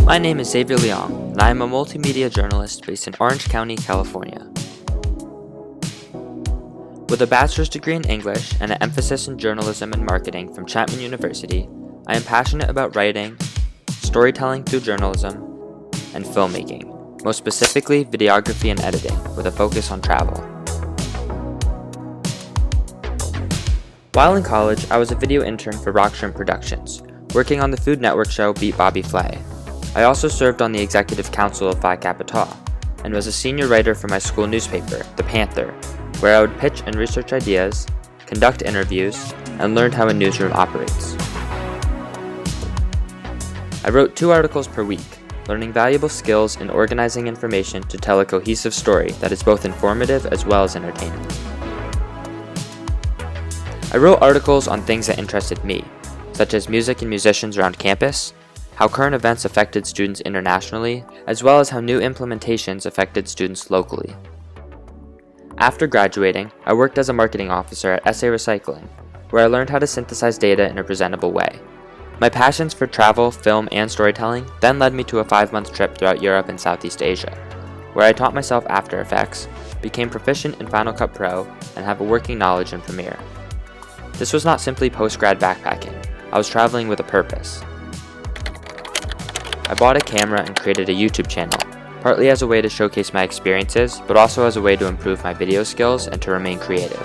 My name is Xavier Leong, and I am a multimedia journalist based in Orange County, California. With a bachelor's degree in English and an emphasis in journalism and marketing from Chapman University, I am passionate about writing, storytelling through journalism, and filmmaking, most specifically videography and editing, with a focus on travel. While in college, I was a video intern for Rock Shrimp Productions, working on the Food Network show Beat Bobby Flay. I also served on the executive council of Phi Kappa Tau, and was a senior writer for my school newspaper, The Panther, where I would pitch and research ideas, conduct interviews, and learn how a newsroom operates. I wrote 2 articles per week, learning valuable skills in organizing information to tell a cohesive story that is both informative as well as entertaining. I wrote articles on things that interested me, such as music and musicians around campus, how current events affected students internationally, as well as how new implementations affected students locally. After graduating, I worked as a marketing officer at SA Recycling, where I learned how to synthesize data in a presentable way. My passions for travel, film, and storytelling then led me to a 5-month trip throughout Europe and Southeast Asia, where I taught myself After Effects, became proficient in Final Cut Pro, and have a working knowledge in Premiere. This was not simply post-grad backpacking. I was traveling with a purpose. I bought a camera and created a YouTube channel, partly as a way to showcase my experiences, but also as a way to improve my video skills and to remain creative.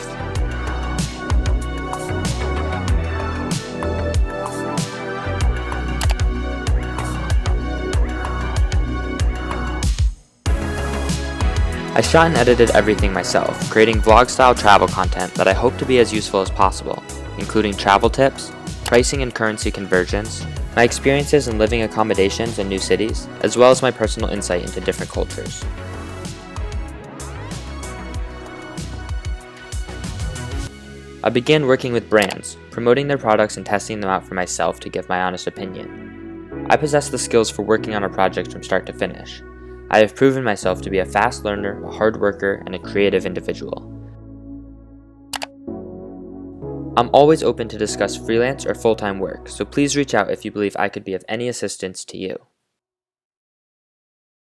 I shot and edited everything myself, creating vlog-style travel content that I hope to be as useful as possible, including travel tips, pricing and currency conversions, my experiences in living accommodations in new cities, as well as my personal insight into different cultures. I began working with brands, promoting their products and testing them out for myself to give my honest opinion. I possess the skills for working on a project from start to finish. I have proven myself to be a fast learner, a hard worker, and a creative individual. I'm always open to discuss freelance or full-time work, so please reach out if you believe I could be of any assistance to you.